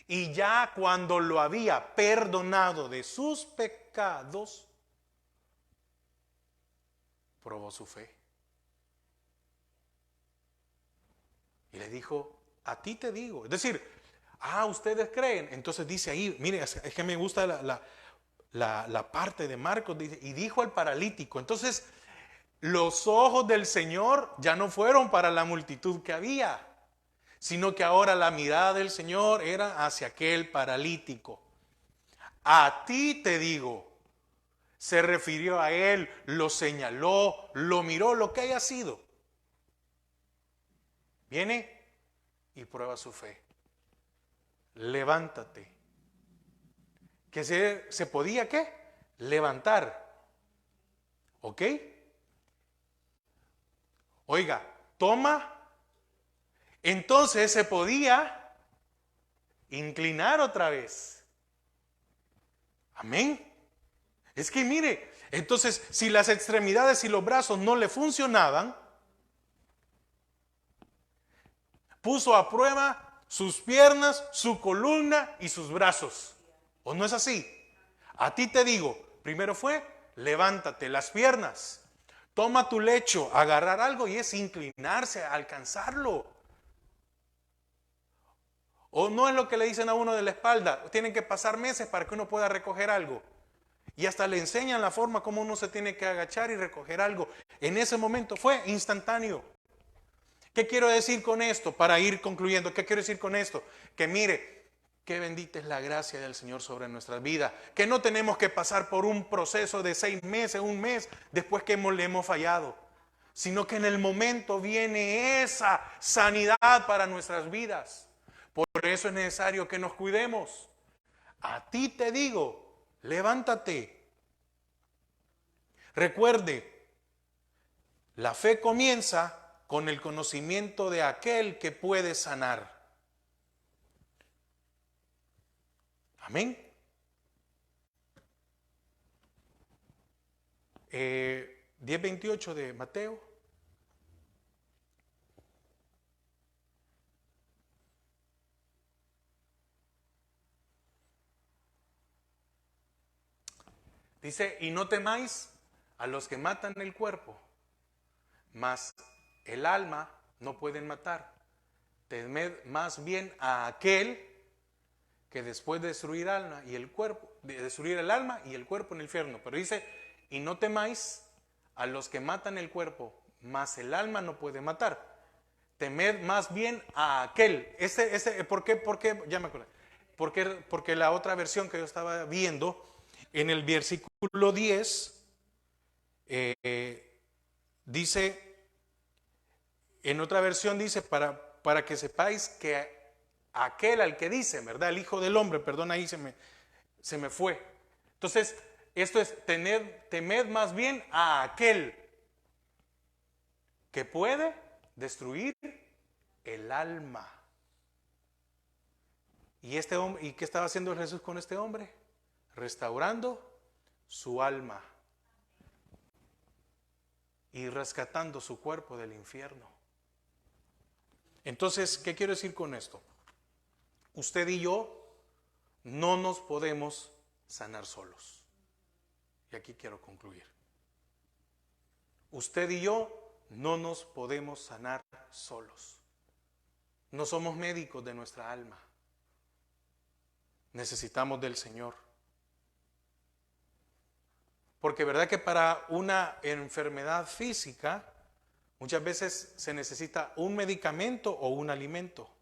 Y ya cuando lo había perdonado de sus pecados, probó su fe. Y le dijo, a ti te digo. Es decir, ustedes creen. Entonces dice ahí, mire, es que me gusta la parte de Marcos, dice, y dijo al paralítico. Entonces, los ojos del Señor ya no fueron para la multitud que había, sino que ahora la mirada del Señor era hacia aquel paralítico. A ti te digo. Se refirió a él, lo señaló, lo miró, lo que haya sido. Viene y prueba su fe. Levántate. ¿Que se podía qué? Levantar. ¿Ok? Oiga, toma. Entonces se podía inclinar otra vez. Amén. Es que mire, entonces si las extremidades y los brazos no le funcionaban, puso a prueba sus piernas, su columna y sus brazos. ¿O no es así? A ti te digo, primero fue, levántate las piernas. Toma tu lecho, agarrar algo y es inclinarse a alcanzarlo. O no es lo que le dicen a uno de la espalda, tienen que pasar meses para que uno pueda recoger algo. Y hasta le enseñan la forma como uno se tiene que agachar y recoger algo. En ese momento fue instantáneo. ¿Qué quiero decir con esto? Para ir concluyendo, ¿qué quiero decir con esto? Que mire, qué bendita es la gracia del Señor sobre nuestras vidas. Que no tenemos que pasar por un proceso de 6 meses, un mes, después que le hemos fallado. Sino que en el momento viene esa sanidad para nuestras vidas. Por eso es necesario que nos cuidemos. A ti te digo, levántate. Recuerde, la fe comienza con el conocimiento de aquel que puede sanar. Amén. 10:28 de Mateo. Dice, y no temáis a los que matan el cuerpo, mas el alma no pueden matar. Temed más bien a aquel que después de destruir alma y el cuerpo, de destruir el alma y el cuerpo en el infierno. Pero dice, y no temáis a los que matan el cuerpo, mas el alma no puede matar. Temed más bien a aquel. ¿Por qué? Ya me acuerdo. Porque la otra versión que yo estaba viendo, en el versículo 10, dice, en otra versión dice, para que sepáis que aquel al que dice, ¿verdad? El Hijo del Hombre, perdón, ahí se me fue. Entonces, esto es, temed más bien a aquel que puede destruir el alma. ¿Y este hombre, y qué estaba haciendo Jesús con este hombre? Restaurando su alma y rescatando su cuerpo del infierno. Entonces, ¿qué quiero decir con esto? Usted y yo no nos podemos sanar solos. Y aquí quiero concluir. Usted y yo no nos podemos sanar solos. No somos médicos de nuestra alma. Necesitamos del Señor. Porque verdad que para una enfermedad física muchas veces se necesita un medicamento o un alimento.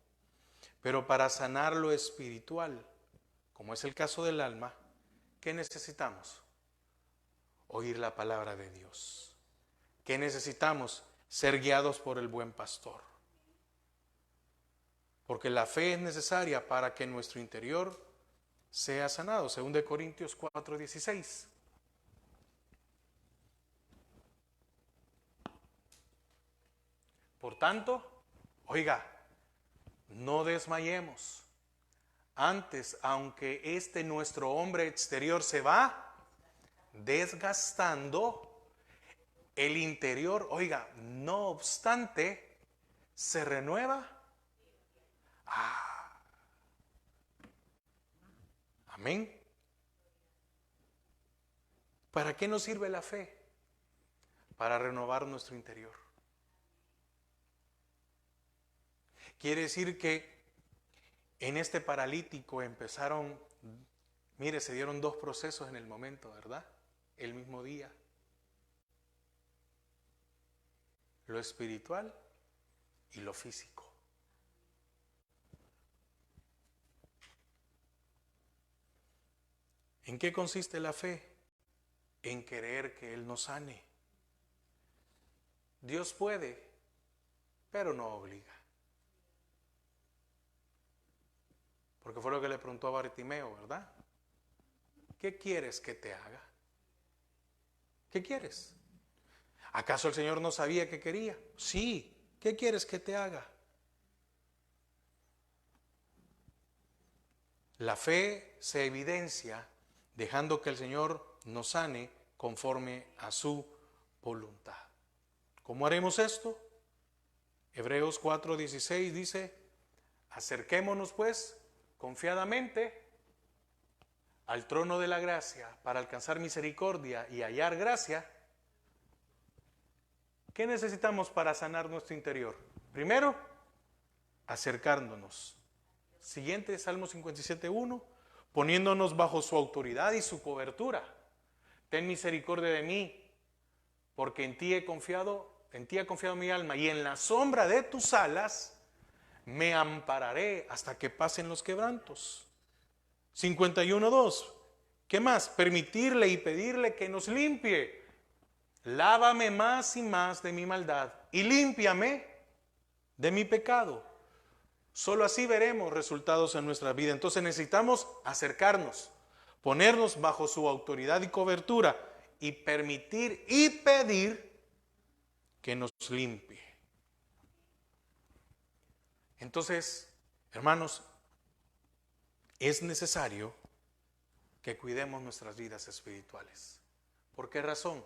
Pero para sanar lo espiritual, como es el caso del alma, ¿qué necesitamos? Oír la palabra de Dios. ¿Qué necesitamos? Ser guiados por el buen pastor. Porque la fe es necesaria para que nuestro interior sea sanado, según de Corintios 4:16. Por tanto, oiga, no desmayemos. Antes, aunque nuestro hombre exterior se va desgastando, el interior, oiga, no obstante, se renueva. Amén. ¿Para qué nos sirve la fe? Para renovar nuestro interior. Quiere decir que en este paralítico empezaron, mire, se dieron 2 procesos en el momento, ¿verdad? El mismo día. Lo espiritual y lo físico. ¿En qué consiste la fe? En querer que Él nos sane. Dios puede, pero no obliga. Porque fue lo que le preguntó a Bartimeo, ¿verdad? ¿Qué quieres que te haga? ¿Qué quieres? ¿Acaso el Señor no sabía qué quería? Sí. ¿Qué quieres que te haga? La fe se evidencia dejando que el Señor nos sane conforme a su voluntad. ¿Cómo haremos esto? Hebreos 4:16 dice, acerquémonos pues confiadamente al trono de la gracia para alcanzar misericordia y hallar gracia ¿Qué necesitamos para sanar nuestro interior? Primero, acercándonos. Siguiente, Salmo 57:1, poniéndonos bajo su autoridad y su cobertura. Ten misericordia de mí, porque en ti ha confiado mi alma, y en la sombra de tus alas me ampararé hasta que pasen los quebrantos. 51:2, ¿qué más? Permitirle y pedirle que nos limpie. Lávame más y más de mi maldad y límpiame de mi pecado. Solo así veremos resultados en nuestra vida. Entonces necesitamos acercarnos, ponernos bajo su autoridad y cobertura y permitir y pedir que nos limpie. Entonces, hermanos, es necesario que cuidemos nuestras vidas espirituales. ¿Por qué razón?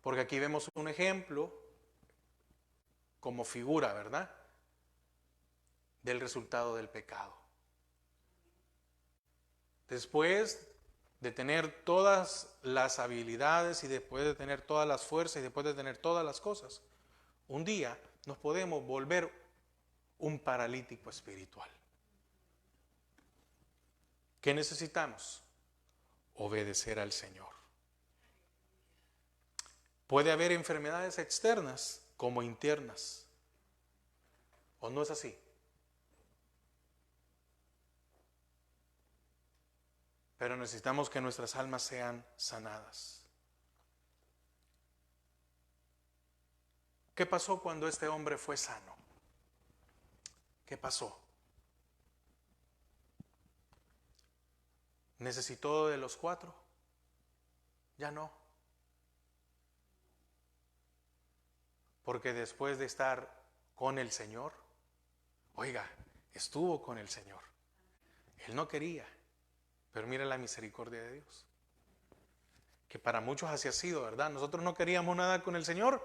Porque aquí vemos un ejemplo como figura, ¿verdad?, del resultado del pecado. Después de tener todas las habilidades y después de tener todas las fuerzas y después de tener todas las cosas, un día nos podemos volver un paralítico espiritual. ¿Qué necesitamos? Obedecer al Señor. Puede haber enfermedades externas como internas. ¿O no es así? Pero necesitamos que nuestras almas sean sanadas. ¿Qué pasó cuando este hombre fue sano? ¿Qué pasó? ¿Necesitó de los 4? Ya no. Porque después de estar con el Señor, oiga, estuvo con el Señor. Él no quería, pero mira la misericordia de Dios. Que para muchos así ha sido, ¿verdad? Nosotros no queríamos nada con el Señor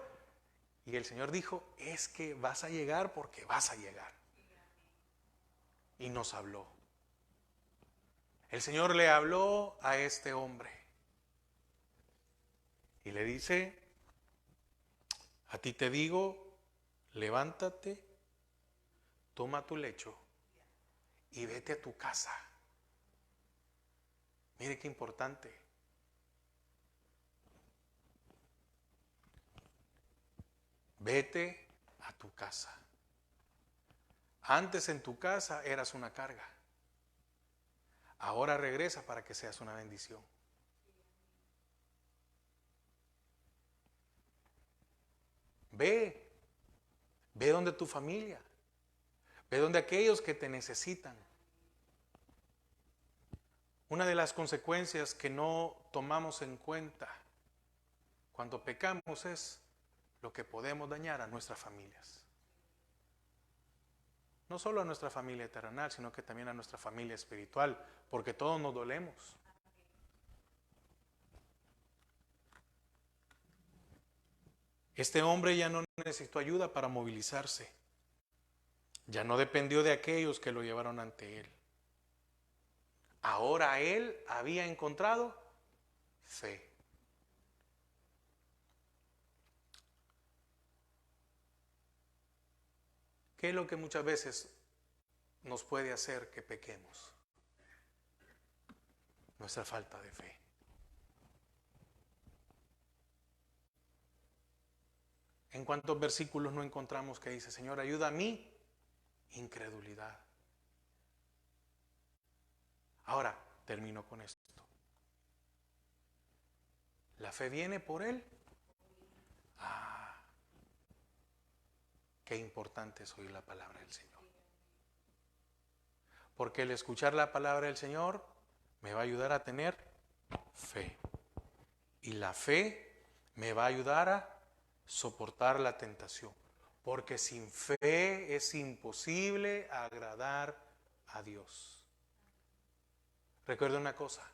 y el Señor dijo, es que vas a llegar porque vas a llegar. Y nos habló. El Señor le habló a este hombre y le dice, a ti te digo, levántate, toma tu lecho y vete a tu casa. Mire qué importante. Vete a tu casa. Antes en tu casa eras una carga. Ahora regresa para que seas una bendición. Ve donde tu familia, ve donde aquellos que te necesitan. Una de las consecuencias que no tomamos en cuenta cuando pecamos es lo que podemos dañar a nuestras familias. No solo a nuestra familia terrenal, sino que también a nuestra familia espiritual, porque todos nos dolemos. Este hombre ya no necesitó ayuda para movilizarse. Ya no dependió de aquellos que lo llevaron ante él. Ahora él había encontrado fe. ¿Qué es lo que muchas veces nos puede hacer que pequemos? Nuestra falta de fe. ¿En cuántos versículos no encontramos que dice, Señor, ayuda a mi incredulidad? Ahora, termino con esto. ¿La fe viene por él? Qué importante es oír la palabra del Señor. Porque el escuchar la palabra del Señor me va a ayudar a tener fe. Y la fe me va a ayudar a soportar la tentación. Porque sin fe es imposible agradar a Dios. Recuerda una cosa.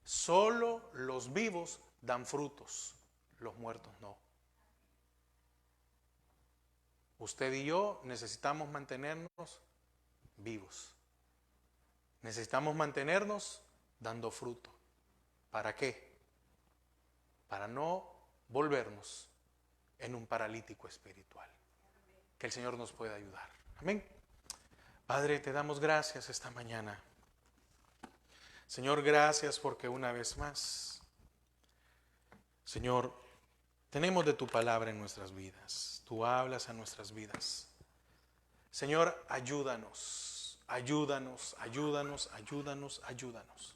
Solo los vivos dan frutos, los muertos no. Usted y yo necesitamos mantenernos vivos. Necesitamos mantenernos dando fruto. ¿Para qué? Para no volvernos en un paralítico espiritual. Que el Señor nos pueda ayudar. Amén. Padre, te damos gracias esta mañana. Señor, gracias porque una vez más, Señor, tenemos de tu palabra en nuestras vidas. Tú hablas a nuestras vidas. Señor, ayúdanos, ayúdanos, ayúdanos, ayúdanos, ayúdanos.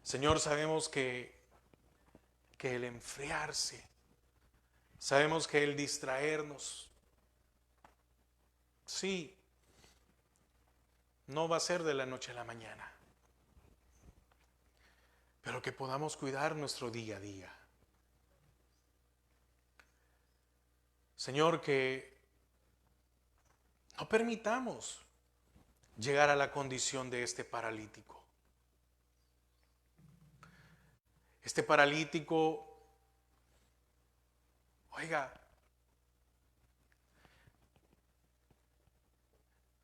Señor, sabemos que el enfriarse, sabemos que el distraernos, sí, no va a ser de la noche a la mañana, pero que podamos cuidar nuestro día a día. Señor, que no permitamos llegar a la condición de este paralítico. Este paralítico, oiga,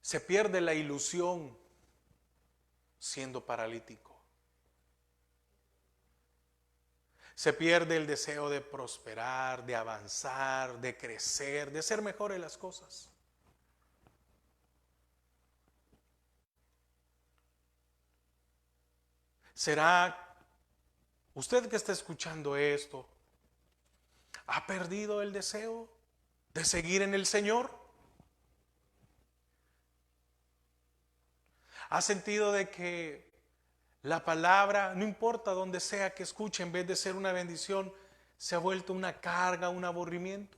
se pierde la ilusión siendo paralítico. Se pierde el deseo de prosperar, de avanzar, de crecer, de hacer mejores las cosas. ¿Será usted que está escuchando esto, ha perdido el deseo de seguir en el Señor? ¿Ha sentido de que la palabra, no importa donde sea que escuche, en vez de ser una bendición, se ha vuelto una carga, un aburrimiento?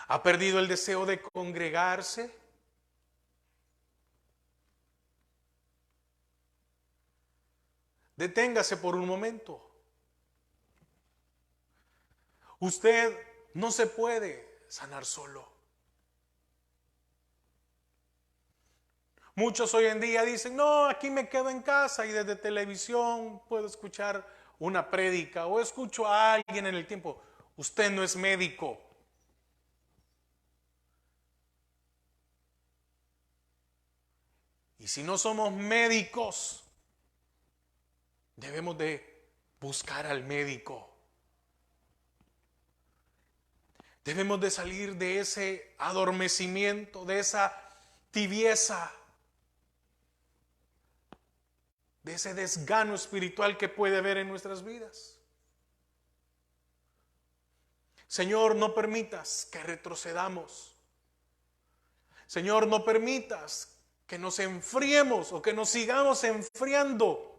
¿Ha perdido el deseo de congregarse? Deténgase por un momento. Usted no se puede sanar solo. Muchos hoy en día dicen, no, aquí me quedo en casa y desde televisión puedo escuchar una prédica o escucho a alguien en el tiempo. Usted no es médico. Y si no somos médicos, debemos de buscar al médico. Debemos de salir de ese adormecimiento, de esa tibieza, de ese desgano espiritual que puede haber en nuestras vidas. Señor, no permitas que retrocedamos. Señor, no permitas que nos enfriemos o que nos sigamos enfriando.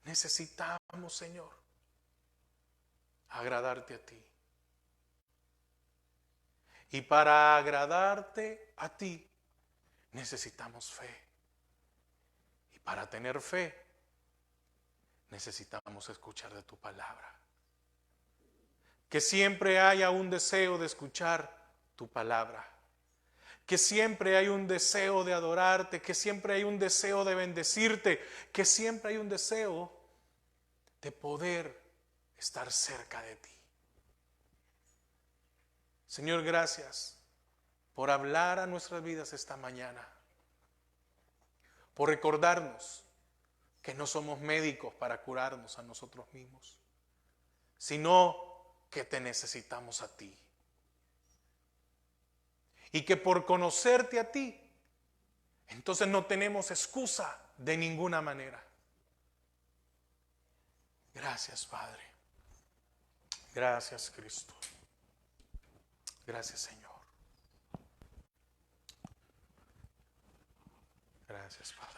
Necesitamos, Señor, agradarte a ti. Y para agradarte a ti, necesitamos fe. Y para tener fe, necesitamos escuchar de tu palabra. Que siempre haya un deseo de escuchar tu palabra. Que siempre hay un deseo de adorarte, que siempre hay un deseo de bendecirte, que siempre hay un deseo de poder estar cerca de ti. Señor, gracias por hablar a nuestras vidas esta mañana, por recordarnos que no somos médicos para curarnos a nosotros mismos, sino que te necesitamos a ti. Y que por conocerte a ti, entonces no tenemos excusa de ninguna manera. Gracias, Padre. Gracias, Cristo. Gracias, Señor. Gracias, Padre.